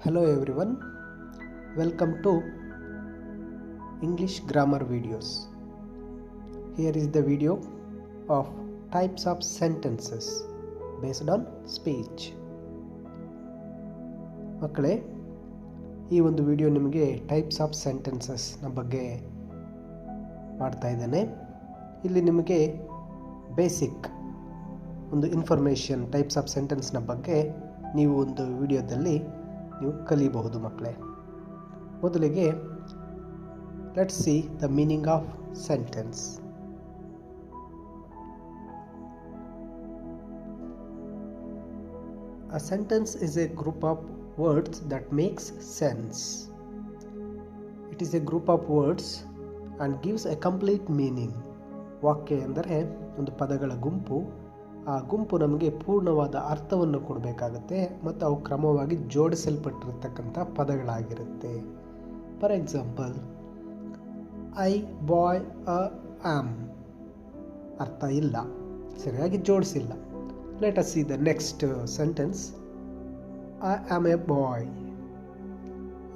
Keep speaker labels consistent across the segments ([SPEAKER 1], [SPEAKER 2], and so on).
[SPEAKER 1] Hello everyone, welcome to English grammar videos. Here is the video of types of sentences based on speech. ಮಕ್ಕಳೇ, ಈ ಒಂದು video ನಿಮಗೆ types of sentences ನ ಬಗ್ಗೆ ಮಾಡ್ತಾ ಇದ್ದೇನೆ. ಇಲ್ಲಿ ನಿಮಗೆ ಬೇಸಿಕ್ ಒಂದು ಇನ್ಫಾರ್ಮೇಷನ್ ಟೈಪ್ಸ್ ಆಫ್ ಸೆಂಟೆನ್ಸ್ ನ ಬಗ್ಗೆ ನೀವು ಒಂದು ವಿಡಿಯೋದಲ್ಲಿ ನೀವು ಕಲಿಯಬಹುದು ಮಕ್ಕಳೇ. ಮೊದಲಿಗೆ let's see the meaning of sentence. A sentence is a group of words that makes sense. It is a group of words and gives a complete meaning. ವಾಕ್ಯ ಎಂದರೆ ಒಂದು ಪದಗಳ ಗುಂಪು. ಆ ಗುಂಪು ನಮಗೆ ಪೂರ್ಣವಾದ ಅರ್ಥವನ್ನು ಕೊಡಬೇಕಾಗುತ್ತೆ ಮತ್ತು ಅವು ಕ್ರಮವಾಗಿ ಜೋಡಿಸಲ್ಪಟ್ಟಿರತಕ್ಕಂಥ ಪದಗಳಾಗಿರುತ್ತೆ. For example, I boy a am ಅರ್ಥ ಇಲ್ಲ, ಸರಿಯಾಗಿ ಜೋಡಿಸಿಲ್ಲ. Let us see the next sentence, I am a boy.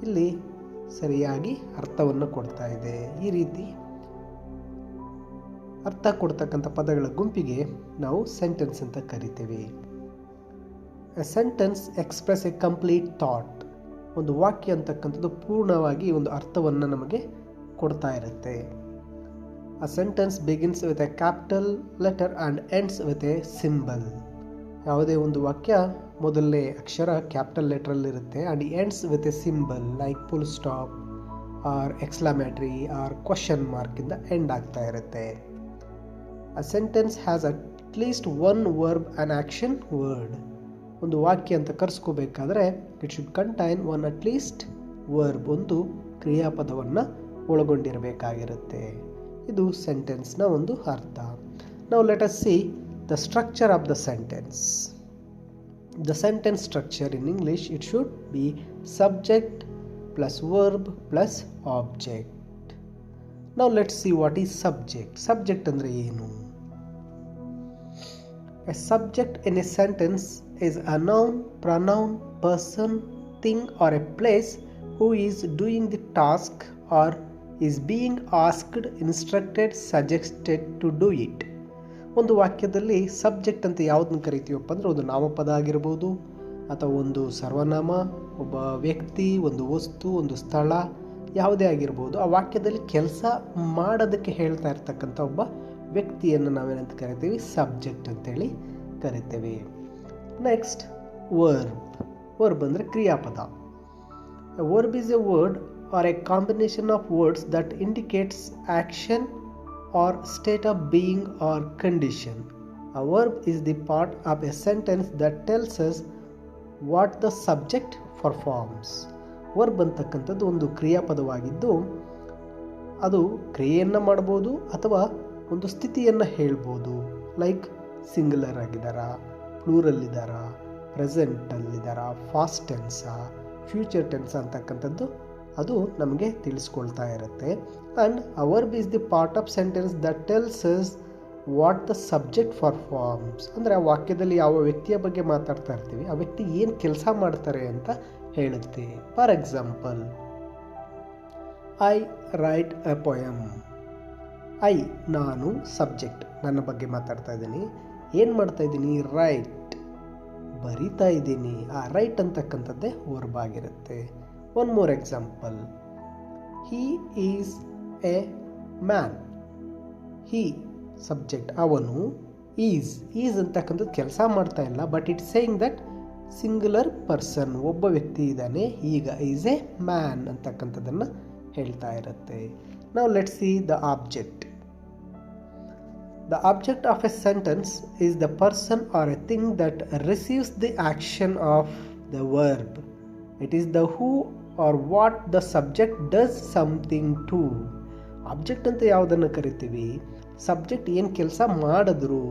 [SPEAKER 1] ಇಲ್ಲಿ ಸರಿಯಾಗಿ ಅರ್ಥವನ್ನು ಕೊಡ್ತಾ ಇದೆ. ಈ ರೀತಿ ಅರ್ಥ ಕೊಡ್ತಕ್ಕಂಥ ಪದಗಳ ಗುಂಪಿಗೆ ನಾವು ಸೆಂಟೆನ್ಸ್ ಅಂತ ಕರಿತೇವೆ. A sentence express a complete thought. ಒಂದು ವಾಕ್ಯ ಅಂತಕ್ಕಂಥದ್ದು ಪೂರ್ಣವಾಗಿ ಒಂದು ಅರ್ಥವನ್ನು ನಮಗೆ ಕೊಡ್ತಾ ಇರುತ್ತೆ. A sentence begins with a capital letter and ends with a symbol. ಯಾವುದೇ ಒಂದು ವಾಕ್ಯ ಮೊದಲನೇ ಅಕ್ಷರ ಕ್ಯಾಪಿಟಲ್ ಲೆಟರಲ್ಲಿರುತ್ತೆ and ends with a symbol like full stop or exclamatory or question ಮಾರ್ಕಿಂದ ಎಂಡ್ ಆಗ್ತಾ ಇರುತ್ತೆ. A sentence has at least one verb and action word. ಒಂದು ವಾಕ್ಯ ಅಂತ ಕರೆಸ್ಕೋಬೇಕಾದ್ರೆ it should contain one at least verb, ಒಂದು ಕ್ರಿಯಾಪದವನ್ನು ಒಳಗೊಂಡಿರಬೇಕಾಗಿರುತ್ತೆ. ಇದು ಸೆಂಟೆನ್ಸ್ನ ಒಂದು ಅರ್ಥ. Now let us see the structure of the sentence. The sentence structure in English it should be subject plus verb plus object. Now let's see what is subject. Subject ಅಂದರೆ ಏನು? A subject in a sentence is a noun, pronoun, person, thing or a place who is doing the task or is being asked, instructed, suggested to do it. ಒಂದು ವಾಕ್ಯದಲ್ಲಿ subject ಅಂತ ಯಾವುದನ್ನು ಕರಿತೀವಪ್ಪ ಅಂದರೆ ಒಂದು ನಾಮಪದ ಆಗಿರ್ಬೋದು ಅಥವಾ ಒಂದು ಸರ್ವನಾಮ, ಒಬ್ಬ ವ್ಯಕ್ತಿ, ಒಂದು ವಸ್ತು, ಒಂದು ಸ್ಥಳ, ಯಾವುದೇ ಆಗಿರ್ಬೋದು. ಆ ವಾಕ್ಯದಲ್ಲಿ ಕೆಲಸ ಮಾಡೋದಕ್ಕೆ ಹೇಳ್ತಾ ಇರ್ತಕ್ಕಂಥ ಒಬ್ಬ ವ್ಯಕ್ತಿಯನ್ನು ನಾವೇನಂತ ಕರಿತೀವಿ? ಸಬ್ಜೆಕ್ಟ್ ಅಂತೇಳಿ ಕರಿತೇವೆ. Next verb. ವರ್ಬ್ ಅಂದರೆ ಕ್ರಿಯಾಪದ. Verb is a word or a combination of words that indicates action or state of being or condition. A verb is the part of a sentence that tells us what the subject performs. Verb ಅಂತಕ್ಕಂಥದ್ದು ಒಂದು ಕ್ರಿಯಾಪದವಾಗಿದ್ದು ಅದು ಕ್ರಿಯೆಯನ್ನು ಮಾಡ್ಬೋದು ಅಥವಾ ಒಂದು ಸ್ಥಿತಿಯನ್ನು ಹೇಳ್ಬೋದು. Like singular ಆಗಿದ್ದಾರಾ, plural ಇದ್ದಾರಾ, ಪ್ರೆಸೆಂಟಲ್ಲಿದ್ದಾರಾ, ಫಾಸ್ಟ್ ಟೆನ್ಸಾ, ಫ್ಯೂಚರ್ ಟೆನ್ಸಾ ಅಂತಕ್ಕಂಥದ್ದು ಅದು ನಮಗೆ ತಿಳಿಸ್ಕೊಳ್ತಾ ಇರುತ್ತೆ. And a verb is the part of sentence that tells us what the subject performs. ಅಂದರೆ ಆ ವಾಕ್ಯದಲ್ಲಿ ಯಾವ ವ್ಯಕ್ತಿಯ ಬಗ್ಗೆ ಮಾತಾಡ್ತಾ ಇರ್ತೀವಿ, ಆ ವ್ಯಕ್ತಿ ಏನು ಕೆಲಸ ಮಾಡ್ತಾರೆ ಅಂತ ಹೇಳುತ್ತೆ. For example, I right A poem. I ನಾನು, ಸಬ್ಜೆಕ್ಟ್ ನನ್ನ ಬಗ್ಗೆ ಮಾತಾಡ್ತಾ ಇದ್ದೀನಿ. ಏನು ಮಾಡ್ತಾ ಇದ್ದೀನಿ? ರೈಟ್ ಬರಿತಾ ಇದ್ದೀನಿ. ಆ ರೈಟ್ ಅಂತಕ್ಕಂಥದ್ದೇ ವರ್ಬ್ ಆಗಿರುತ್ತೆ. One more example, he is A man. He subject, ಅವನು. ಈಸ್ ಅಂತಕ್ಕಂಥದ್ದು ಕೆಲಸ ಮಾಡ್ತಾ ಇಲ್ಲ, but it saying that singular person, ಒಬ್ಬ ವ್ಯಕ್ತಿ ಇದ್ದಾನೆ, ಈಗ ಈಸ್ ಎ ಮ್ಯಾನ್ ಅಂತಕ್ಕಂಥದ್ದನ್ನು ಹೇಳ್ತಾ ಇರುತ್ತೆ. Now let's see the object. The object of a sentence is the person or a thing that receives the action of the verb. It is the who or what the subject does something to. Object ಅಂತ ಯಾವುದನ್ನು ಕರಿತೀವಿ? Subject ಏನು ಕೆಲಸ ಮಾಡಿದ್ರು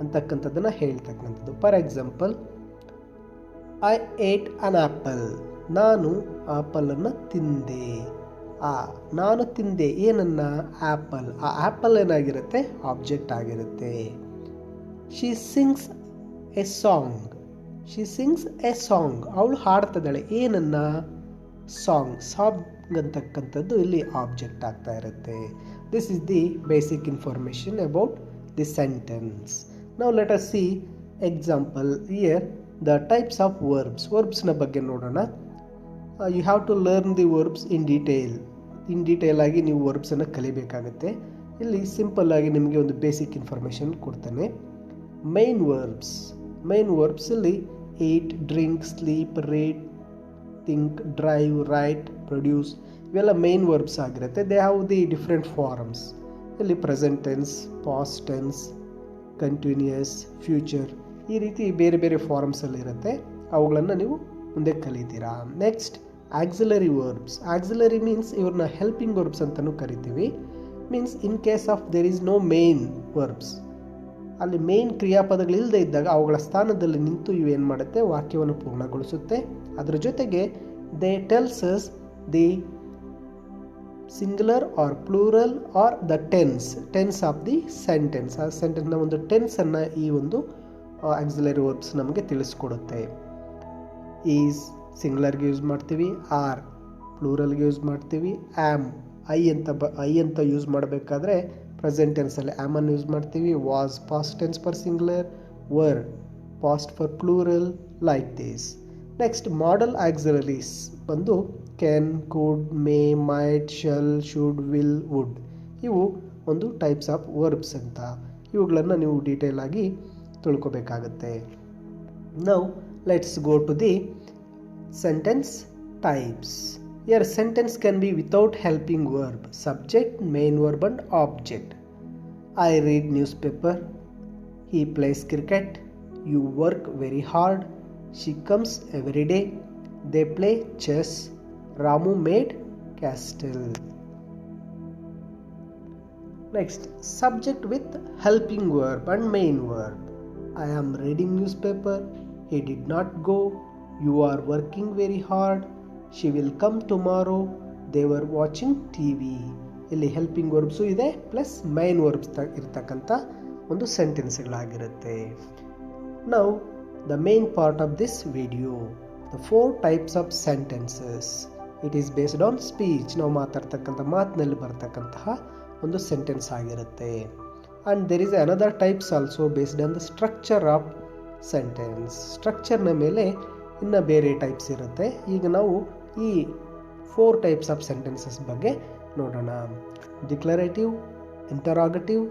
[SPEAKER 1] ಅಂತಕ್ಕಂಥದ್ದನ್ನು ಹೇಳ್ತಕ್ಕಂಥದ್ದು. For example, I eight an apple. ನಾನು ಆಪಲನ್ನು ತಿಂದೆ. ನಾನು ತಿಂದೆ ಏನನ್ನ? ಆ್ಯಪಲ್. ಆ ಆ್ಯಪಲ್ ಏನಾಗಿರುತ್ತೆ? ಆಬ್ಜೆಕ್ಟ್ ಆಗಿರುತ್ತೆ. She sings a song. She sings a song. ಅವಳು ಹಾಡ್ತಿದ್ದಾಳೆ. ಏನನ್ನ? ಸಾಂಗ್ ಅಂತಕ್ಕಂಥದ್ದು ಇಲ್ಲಿ ಆಬ್ಜೆಕ್ಟ್ ಆಗ್ತಾ ಇರುತ್ತೆ. This is the basic information about the sentence. Now let us see example here. The types of ವರ್ಬ್ಸ್ನ ಬಗ್ಗೆ ನೋಡೋಣ. You have to learn the verbs in detail ಆಗಿ ನೀವು ವರ್ಬ್ಸನ್ನು ಕಲಿಬೇಕಾಗುತ್ತೆ. ಇಲ್ಲಿ ಸಿಂಪಲ್ ಆಗಿ ನಿಮಗೆ ಒಂದು ಬೇಸಿಕ್ ಇನ್ಫಾರ್ಮೇಷನ್ ಕೊಡ್ತಾನೆ. ಮೈನ್ ವರ್ಬ್ಸ್ ಇಲ್ಲಿ eat, drink, sleep, read, think, drive, right, produce ಇವೆಲ್ಲ ಮೈನ್ ವರ್ಬ್ಸ್ ಆಗಿರುತ್ತೆ. They have the different forms. ಇಲ್ಲಿ present tense, past tense, continuous, future ಈ ರೀತಿ ಬೇರೆ ಬೇರೆ ಫಾರ್ಮ್ಸಲ್ಲಿ ಇರುತ್ತೆ. ಅವುಗಳನ್ನು ನೀವು ಮುಂದೆ ಕಲಿತೀರಾ. Next auxiliary verbs. Auxiliary means ಇವ್ರನ್ನ ಹೆಲ್ಪಿಂಗ್ ವರ್ಬ್ಸ್ ಅಂತಲೂ ಕರಿತೀವಿ. Means in case of there is no main verbs, ಅಲ್ಲಿ ಮೇನ್ ಕ್ರಿಯಾಪದಗಳಿಲ್ಲದೆ ಇದ್ದಾಗ ಅವುಗಳ ಸ್ಥಾನದಲ್ಲಿ ನಿಂತು ಇವೇನು ಮಾಡುತ್ತೆ, ವಾಕ್ಯವನ್ನು ಪೂರ್ಣಗೊಳಿಸುತ್ತೆ. ಅದರ ಜೊತೆಗೆ they tells us the singular or plural or the tense of the sentence. ಆ ಸೆಂಟೆನ್ಸ್ನ ಒಂದು ಟೆನ್ಸನ್ನು ಈ ಒಂದು ಆಕ್ಸಿಲರಿ ವರ್ಬ್ಸ್ ನಮಗೆ ತಿಳಿಸ್ಕೊಡುತ್ತೆ. ಈಸ್ ಸಿಂಗುಲರ್ಗೆ ಯೂಸ್ ಮಾಡ್ತೀವಿ, ಆರ್ ಪ್ಲೂರಲ್ಗೆ ಯೂಸ್ ಮಾಡ್ತೀವಿ, ಆ್ಯಮ್ ಐ ಅಂತ ಯೂಸ್ ಮಾಡಬೇಕಾದ್ರೆ ಪ್ರೆಸೆಂಟ್ ಟೆನ್ಸಲ್ಲಿ ಆ್ಯಮನ್ನು ಯೂಸ್ ಮಾಡ್ತೀವಿ, was past tense for singular, were past for plural, like this. Next modal auxiliaries ಬಂದು can, could, may, might, shall, should, will, would ಇವು ಒಂದು ಟೈಪ್ಸ್ ಆಫ್ ವರ್ಬ್ಸ್ ಅಂತ. ಇವುಗಳನ್ನು ನೀವು ಡೀಟೇಲ್ ಆಗಿ ತಿಳ್ಕೊಬೇಕಾಗುತ್ತೆ. Now let's go to the sentence types. Here sentence can be without helping verb, subject, main verb and object. I read newspaper, he plays cricket, you work very hard, she comes every day, they play chess, Ramu made castle. Next, subject with helping verb and main verb. I am reading newspaper, he did not go, you are working very hard, she will come tomorrow, they were watching TV. ಇಲ್ಲಿ helping verbs ಇದೆ, plus main verbs ಇರ್ತಕ್ಕಂಥ ಒಂದು ಸೆಂಟೆನ್ಸ್ಗಳಾಗಿರುತ್ತೆ. Now the main part of this video, the 4 types of sentences. It is based on speech. ನಾವು ಮಾತಾಡ್ತಕ್ಕಂಥ ಮಾತಿನಲ್ಲಿ ಬರ್ತಕ್ಕಂತಹ ಒಂದು ಸೆಂಟೆನ್ಸ್ ಆಗಿರುತ್ತೆ. And there is another types also based on the structure of sentence. ಸ್ಟ್ರಕ್ಚರ್ನ ಮೇಲೆ ಇನ್ನು ಬೇರೆ ಟೈಪ್ಸ್ ಇರುತ್ತೆ. ಈಗ ನಾವು ಈ 4 ಟೈಪ್ಸ್ ಆಫ್ ಸೆಂಟೆನ್ಸಸ್ ಬಗ್ಗೆ ನೋಡೋಣ. Declarative, interrogative,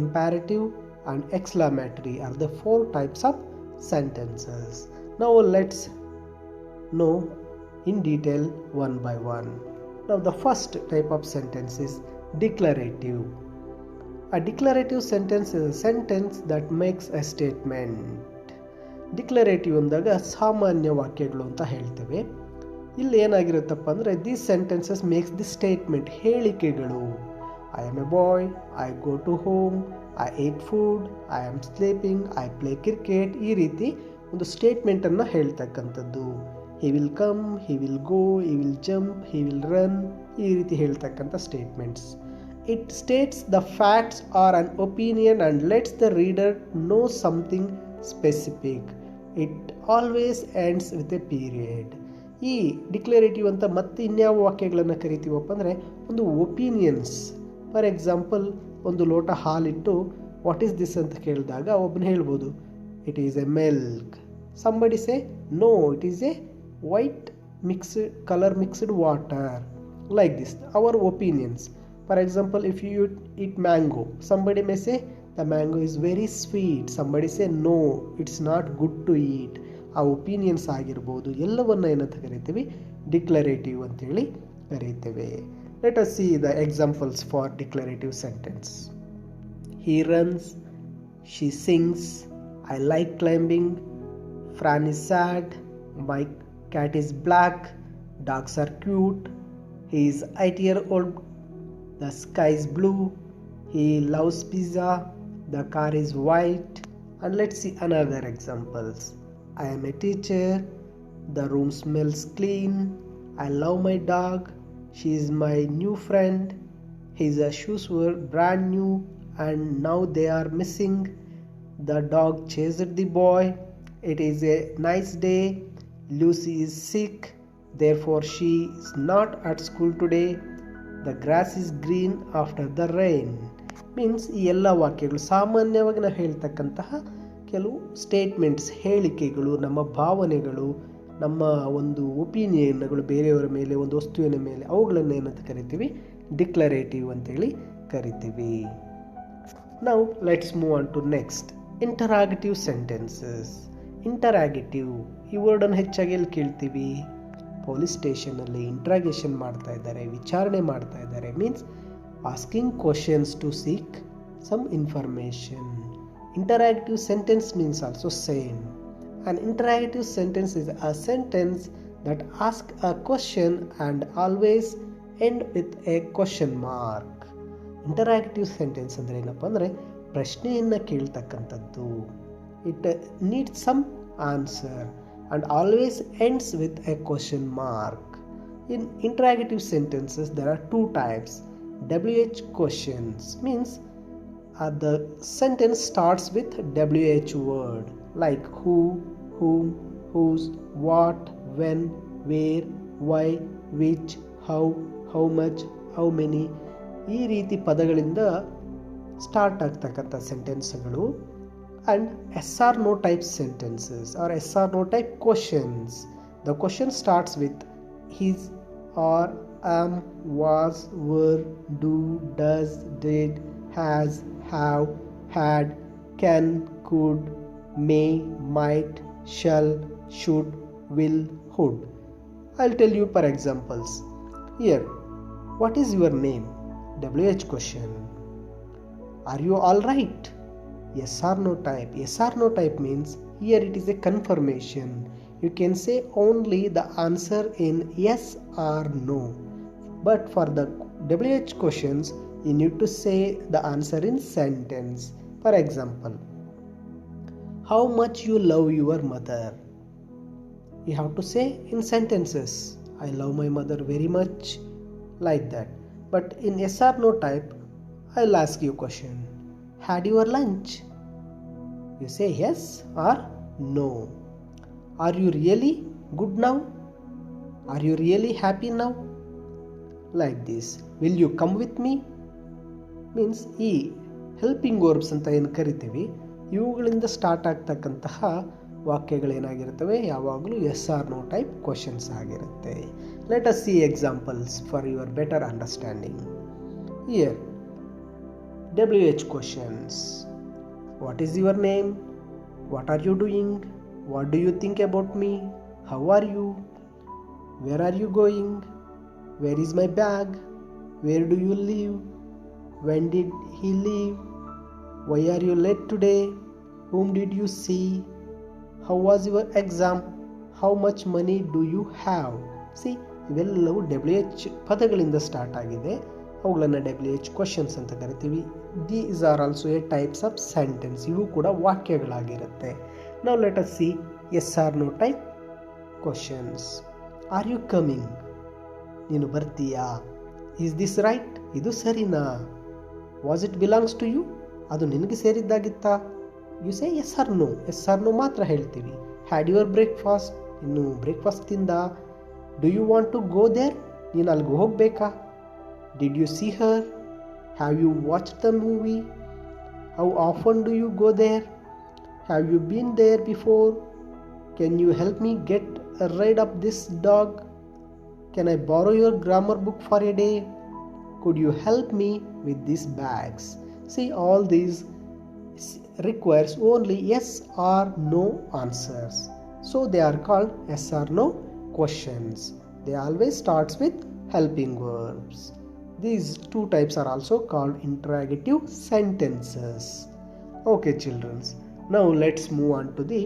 [SPEAKER 1] imperative and exclamatory are the 4 types of sentences. Now let's know in detail one by one. Now the first type of sentence is declarative. A declarative sentence is a sentence that makes a statement. Declarative ಅಂದಾಗ ಸಾಮಾನ್ಯ ವಾಕ್ಯಗಳು ಅಂತ ಹೇಳ್ತೇವೆ. ಇಲ್ಲಿ ಏನಾಗಿರುತ್ತಪ್ಪ ಅಂದರೆ these sentences makes the statement, ಹೇಳಿಕೆಗಳು. I am a boy, I go to home, I ate food, I am sleeping, I play cricket ಈ ರೀತಿ ಒಂದು ಸ್ಟೇಟ್ಮೆಂಟನ್ನು ಹೇಳ್ತಕ್ಕಂಥದ್ದು. He will come, he will go, he will jump, he will run ಈ ರೀತಿ ಹೇಳ್ತಕ್ಕಂಥ statements. It states the facts or an opinion and lets the reader know something specific. It always ends with A period. ಈ declarative ಅಂತ ಮತ್ತೆ ಇನ್ಯಾವ ವಾಕ್ಯಗಳನ್ನು ಕರಿತೀವಪ್ಪ ಅಂದರೆ ಒಂದು ಒಪಿನಿಯನ್ಸ್. ಫಾರ್ ಎಕ್ಸಾಂಪಲ್, ಒಂದು ಲೋಟ ಹಾಲಿಟ್ಟು ವಾಟ್ ಈಸ್ ದಿಸ್ ಅಂತ ಕೇಳಿದಾಗ ಒಬ್ಬನು ಹೇಳ್ಬೋದು it is a milk. Somebody say no it is a white colour mixed water. Like this our opinions. For example, if you eat mango, somebody may say the mango is very sweet, somebody say no it's not good to eat. ಆ opinions ಆಗಿರ್ಬೋದು ಎಲ್ಲವನ್ನ ಏನಂತ ಕರಿತೀವಿ, declarative ಅಂತೇಳಿ ಕರೀತೇವೆ. Let us see the examples for declarative sentence. he runs, she sings, I like climbing, Fran is sad, my cat is black, dogs are cute, he is 8 years old, the sky is blue, he loves pizza, the car is white. And let's see another examples. I am a teacher, the room smells clean, I love my dog, she is my new friend, his shoes were brand new and now they are missing, the dog chased the boy, It is a nice day. Lucy is sick, therefore she is not at school today. The grass is green after the rain. Means ಈ ಎಲ್ಲ ವಾಕ್ಯಗಳು ಸಾಮಾನ್ಯವಾಗಿ ನಾವು ಹೇಳ್ತಕ್ಕಂತಹ ಕೆಲವು statements, ಹೇಳಿಕೆಗಳು, ನಮ್ಮ ಭಾವನೆಗಳು, ನಮ್ಮ ಒಂದು ಒಪಿನಿಯನ್ಗಳು ಬೇರೆಯವರ ಮೇಲೆ, ಒಂದು ವಸ್ತುವಿನ ಮೇಲೆ, ಅವುಗಳನ್ನು ಏನಂತ ಕರಿತೀವಿ? ಡಿಕ್ಲರೇಟಿವ್ ಅಂತೇಳಿ ಕರಿತೀವಿ. Now let's move on to next, interrogative sentences. Interrogative ಈ ವರ್ಡನ್ನು ಹೆಚ್ಚಾಗಿ ಎಲ್ಲಿ ಕೇಳ್ತೀವಿ? ಪೊಲೀಸ್ ಸ್ಟೇಷನಲ್ಲಿ ಇಂಟ್ರಾಗೇಷನ್ ಮಾಡ್ತಾ ಇದ್ದಾರೆ, ವಿಚಾರಣೆ ಮಾಡ್ತಾ ಇದ್ದಾರೆ. Means asking questions to seek some information. Interrogative sentence means also same. An interrogative sentence is a sentence that asks a question and always end with a question mark. Interrogative sentence ಅಂದ್ರೆ ಏನಪ್ಪ ಅಂದರೆ ಪ್ರಶ್ನೆಯನ್ನು ಕೇಳ್ತಕ್ಕಂಥದ್ದು. It needs some answer and always ends with a question mark. In interrogative sentences there are two types. WH questions means the sentence starts with WH word like who, whom, whose, what, when, where, why, which, how much, how many. ಈ ರೀತಿ ಪದಗಳಿಂದ start ಆಗ್ತಕ್ಕಂಥ ಸೆಂಟೆನ್ಸ್ಗಳು. and yes or no type sentences or yes or no type questions. The question starts with his, or, am, was, were, do, does, did, has, have, had, can, could, may, might, shall, should, will, would. I'll tell you for examples. Here, what is your name? WH question. Are you all right? Yes or no type. Yes or no type means here it is a confirmation. You can say only the answer in yes or no. But for the WH questions, you need to say the answer in sentence. For example, how much you love your mother? You have to say in sentences, I love my mother very much, like that. But in yes or no type, I'll ask you a question. Had your lunch? You say yes or no. Are you really good now? Are you really happy now? Like this. Will you come with me? Means ಈ helping verbs ಅಂತ ಏನು ಕರಿತೀವಿ, ಇವುಗಳಿಂದ start ಆಗ್ತಕ್ಕಂತಹ ವಾಕ್ಯಗಳೇನಾಗಿರ್ತವೆ? ಯಾವಾಗಲೂ yes or no type questions ಆಗಿರುತ್ತೆ. Let us see examples for your better understanding. Here WH questions. What is your name? What are you doing? What do you think about me? How are you? Where are you going? Where is my bag? Where do you live? When did he leave? Why are you late today? Whom did you see? How was your exam? How much money do you have? See, ಇವೆಲ್ಲವೂ WH ಪದಗಳಿಂದ start ಆಗಿದೆ. ಅವುಗಳನ್ನು WH questions ಅಂತ ಕರಿತೀವಿ. These are also a types of sentence. ಇವು ಕೂಡ ವಾಕ್ಯಗಳಾಗಿರುತ್ತೆ. Now let us see yes or no type questions. Are you coming? ನೀನು ಬರ್ತೀಯಾ? Is this right? ಇದು ಸರಿನಾ? Was it belongs to you? ಅದು ನಿನಗೆ ಸೇರಿದ್ದಾಗಿತ್ತಾ? You say yes or no. Yes or no ಮಾತ್ರ ಹೇಳ್ತೀವಿ. Had your breakfast? ಇನ್ನು ಬ್ರೇಕ್ಫಾಸ್ಟ್ ತಿಂದ? Do you want to go there? ನೀನು ಅಲ್ಲಿಗೆ ಹೋಗಬೇಕಾ? Did you see her? Have you watch the movie? How often do you go there? Have you been there before? Can you help me get a ride of this dog? Can I borrow your grammar book for a day? Could you help me with these bags? See, all these requires only yes or no answers. So they are called yes or no questions. They always starts with helping verbs. These two types are also called interrogative sentences. Okay children, now let's move on to the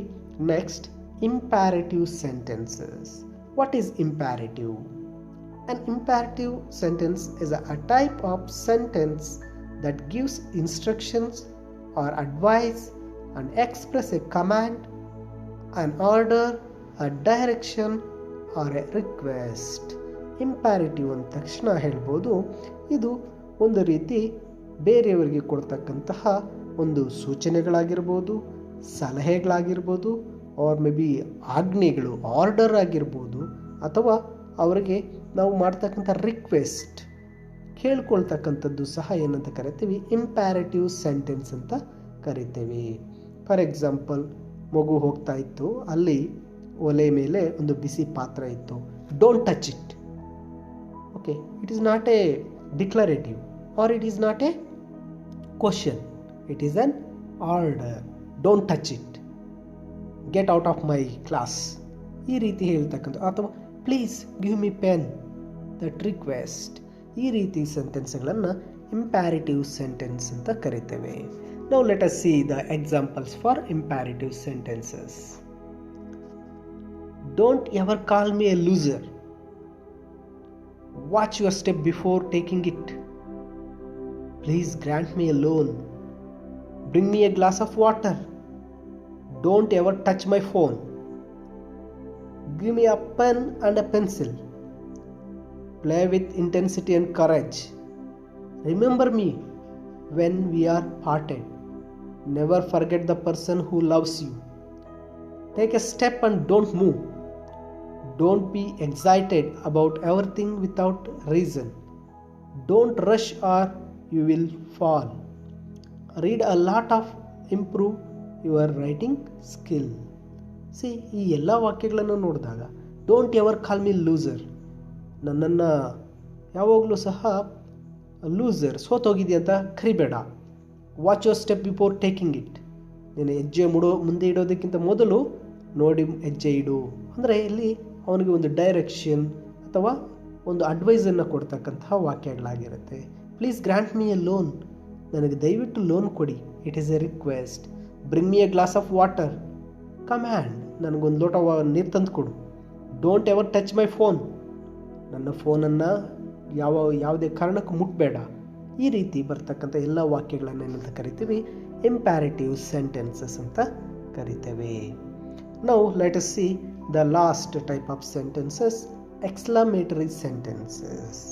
[SPEAKER 1] next, imperative sentences. What is imperative? An imperative sentence is a type of sentence that gives instructions or advice and express a command, an order, a direction or a request. ಇಂಪ್ಯಾರಿಟಿವ್ ಅಂದ ತಕ್ಷಣ ಹೇಳ್ಬೋದು, ಇದು ಒಂದು ರೀತಿ ಬೇರೆಯವರಿಗೆ ಕೊಡ್ತಕ್ಕಂತಹ ಒಂದು ಸೂಚನೆಗಳಾಗಿರ್ಬೋದು, ಸಲಹೆಗಳಾಗಿರ್ಬೋದು, R may be ಆಜ್ಞೆಗಳು, order ಆಗಿರ್ಬೋದು, ಅಥವಾ ಅವರಿಗೆ ನಾವು ಮಾಡ್ತಕ್ಕಂಥ ರಿಕ್ವೆಸ್ಟ್, ಕೇಳ್ಕೊಳ್ತಕ್ಕಂಥದ್ದು ಸಹ ಏನಂತ ಕರಿತೀವಿ, ಇಂಪ್ಯಾರೇಟಿವ್ ಸೆಂಟೆನ್ಸ್ ಅಂತ ಕರಿತೇವೆ. ಫಾರ್ ಎಕ್ಸಾಂಪಲ್, ಮಗು ಹೋಗ್ತಾ ಇತ್ತು, ಅಲ್ಲಿ ಒಲೆ ಮೇಲೆ ಒಂದು ಬಿಸಿ ಪಾತ್ರ ಇತ್ತು, don't touch it. Okay, it is not a declarative or it is not a question, it is an order. Don't touch it, get out of my class, ಈ ರೀತಿ ಹೇಳ್ತಕ್ಕಂಥ, ಅಥವಾ please give me pen, that request, ಈ ರೀತಿ ಸೆಂಟೆನ್ಸ್ಗಳನ್ನು ಇಂಪ್ಯಾರೇಟಿವ್ sentence ಅಂತ ಕರಿತೇವೆ. Now let us see the examples for imperative sentences. Don't ever call me a loser. Watch your step before taking it. Please grant me a loan. Bring me a glass of water. Don't ever touch my phone. Give me a pen and a pencil. Play with intensity and courage. Remember me when we are parted. Never forget the person who loves you. Take a step and don't move. Don't be excited about everything without reason. Don't rush or you will fall. Read a lot of improve your writing skill. See, ಈ ಎಲ್ಲ ವಾಕ್ಯಗಳನ್ನು ನೋಡಿದಾಗ don't ever call me loser, ನನ್ನನ್ನು ಯಾವಾಗಲೂ ಸಹ loser, ಸೋತೋಗಿದೆಯಾ ಅಂತ ಕರಿಬೇಡ. Watch your step before taking it, ನೀನು ಹೆಜ್ಜೆ ಮುಂದೆ ಇಡೋದಕ್ಕಿಂತ ಮೊದಲು ನೋಡಿ ಹೆಜ್ಜೆ ಇಡು. ಅಂದರೆ ಇಲ್ಲಿ ಅವನಿಗೆ ಒಂದು ಡೈರೆಕ್ಷನ್ ಅಥವಾ ಒಂದು ಅಡ್ವೈಸನ್ನು ಕೊಡ್ತಕ್ಕಂತಹ ವಾಕ್ಯಗಳಾಗಿರುತ್ತೆ. Please grant me a loan, ನನಗೆ ದಯವಿಟ್ಟು ಲೋನ್ ಕೊಡಿ. It is a request. Bring me a glass of water, command, ನನಗೊಂದು ಲೋಟ ನೀರು ತಂದು ಕೊಡು. Don't ever touch my phone, ನನ್ನ ಫೋನನ್ನು ಯಾವುದೇ ಕಾರಣಕ್ಕೂ ಮುಟ್ಬೇಡ. ಈ ರೀತಿ ಬರ್ತಕ್ಕಂಥ ಎಲ್ಲ ವಾಕ್ಯಗಳನ್ನು ಏನಂತ ಕರಿತೀವಿ, ಇಂಪ್ಯಾರೇಟಿವ್ ಸೆಂಟೆನ್ಸಸ್ ಅಂತ ಕರಿತೇವೆ. Now let us see the last type of sentences, exclamatory sentences.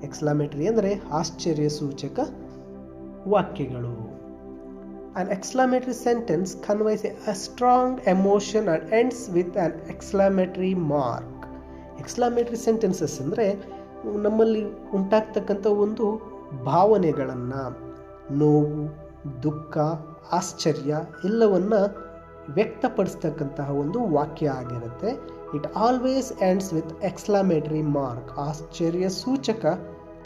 [SPEAKER 1] Exclamatory ಅಂದರೆ ಆಶ್ಚರ್ಯ ಸೂಚಕ ವಾಕ್ಯಗಳು. An exclamatory sentence conveys a strong emotion and ends with an exclamatory mark. Exclamatory sentences ಅಂದರೆ ನಮ್ಮಲ್ಲಿ ಉಂಟಾಗ್ತಕ್ಕಂಥ ಒಂದು ಭಾವನೆಗಳನ್ನು, ನೋವು, ದುಃಖ, ಆಶ್ಚರ್ಯ ಎಲ್ಲವನ್ನು ವ್ಯಕ್ತಪಡಿಸ್ತಕ್ಕಂತಹ ಒಂದು ವಾಕ್ಯ ಆಗಿರುತ್ತೆ. It always ends with exclamatory mark, ಆಶ್ಚರ್ಯ ಸೂಚಕ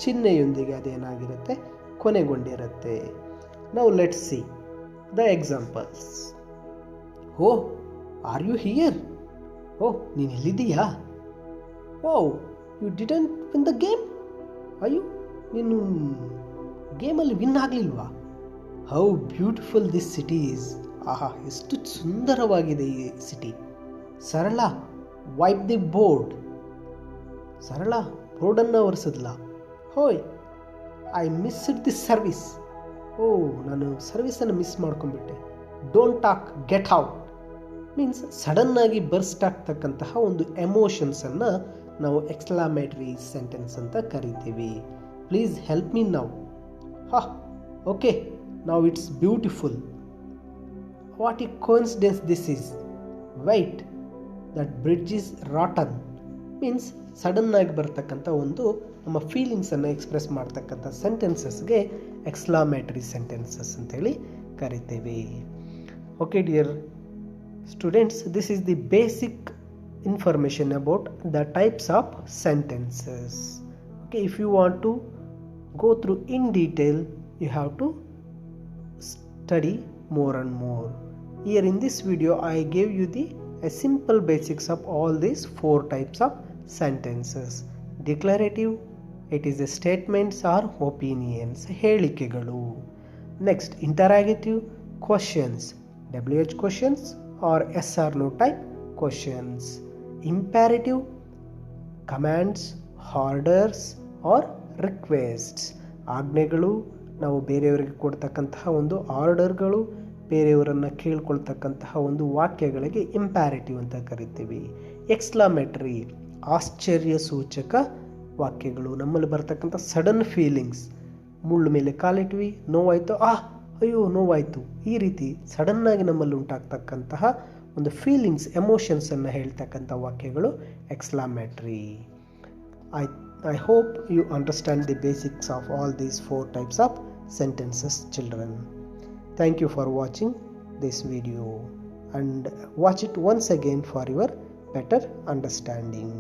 [SPEAKER 1] ಚಿಹ್ನೆಯೊಂದಿಗೆ ಅದೇನಾಗಿರುತ್ತೆ, ಕೊನೆಗೊಂಡಿರುತ್ತೆ. Now let's see the examples. Oh, are you here? Oh, ನೀನು ಎಲ್ಲಿದ್ದೀಯಾ? Oh, you didn't win the game? ಅಯ್ಯೋ, ನೀನು ಗೇಮಲ್ಲಿ ವಿನ್ ಆಗಲಿಲ್ವಾ? How beautiful this city is. ಆಹಾ, ಎಷ್ಟು ಸುಂದರವಾಗಿದೆ ಈ ಸಿಟಿ. ಸರಳ, ವೈಪ್ ದಿ ಬೋರ್ಡ್. ಸರಳ ಬೋರ್ಡನ್ನು ಒರೆಸಿದ್ಲ. ಹೋಯ್, I missed this service. Oh, ನಾನು ಸರ್ವಿಸನ್ನು ಮಿಸ್ ಮಾಡ್ಕೊಂಡ್ಬಿಟ್ಟೆ. Don't talk, get out. Means ಸಡನ್ನಾಗಿ ಬರ್ಸ್ಟ್ ಆಗ್ತಕ್ಕಂತಹ ಒಂದು ಎಮೋಷನ್ಸನ್ನು ನಾವು ಎಕ್ಸ್ಕ್ಲಾಮೇಟರಿ ಸೆಂಟೆನ್ಸ್ ಅಂತ ಕರಿತೀವಿ. Please help me now. ಹಾ, okay, now it's beautiful. What a coincidence this is. Wait, that bridge is rotten. Means ಸಡನ್ನಾಗಿ ಬರ್ತಕ್ಕಂಥ ಒಂದು ನಮ್ಮ ಫೀಲಿಂಗ್ಸನ್ನು ಎಕ್ಸ್ಪ್ರೆಸ್ ಮಾಡ್ತಕ್ಕಂಥ ಸೆಂಟೆನ್ಸಸ್ಗೆ ಎಕ್ಸ್ಕ್ಲಾಮೇಟರಿ ಸೆಂಟೆನ್ಸಸ್ ಅಂತೇಳಿ ಕರಿತೇವೆ. Okay dear students, this is the basic information about the types of sentences. Okay, if you want to go through in detail, you have to study more and more. Here in this video I gave you a simple basics of all these 4 types of sentences. Declarative, it is a statements or opinions, ಹೇಳಿಕೆಗಳು. Next, interrogative, questions, WH questions or yes or no type questions. Imperative, commands, orders or requests. ಆಜ್ಞೆಗಳು, ನಾವು ಬೇರೆಯವರಿಗೆ ಕೊಡ್ತಕ್ಕಂತಹ ಒಂದು ಆರ್ಡರ್ಗಳು, ಬೇರೆಯವರನ್ನು ಕೇಳ್ಕೊಳ್ತಕ್ಕಂತಹ ಒಂದು ವಾಕ್ಯಗಳಿಗೆ ಇಂಪ್ಯಾರೇಟಿವ್ ಅಂತ ಕರಿತೀವಿ. ಎಕ್ಸ್ಕ್ಲಾಮೇಟರಿ, ಆಶ್ಚರ್ಯ ಸೂಚಕ ವಾಕ್ಯಗಳು, ನಮ್ಮಲ್ಲಿ ಬರ್ತಕ್ಕಂಥ ಸಡನ್ ಫೀಲಿಂಗ್ಸ್, ಮುಳ್ಳು ಮೇಲೆ ಕಾಲಿಟ್ವಿ, ನೋವಾಯಿತು, ಅಯ್ಯೋ ನೋವಾಯಿತು, ಈ ರೀತಿ ಸಡನ್ನಾಗಿ ನಮ್ಮಲ್ಲಿ ಉಂಟಾಗ್ತಕ್ಕಂತಹ ಒಂದು ಫೀಲಿಂಗ್ಸ್ ಎಮೋಷನ್ಸನ್ನು ಹೇಳ್ತಕ್ಕಂಥ ವಾಕ್ಯಗಳು ಎಕ್ಸ್ಕ್ಲಾಮೇಟರಿ. I hope you understand the basics of all these 4 types of sentences, children. Thank you for watching this video and watch it once again for your better understanding.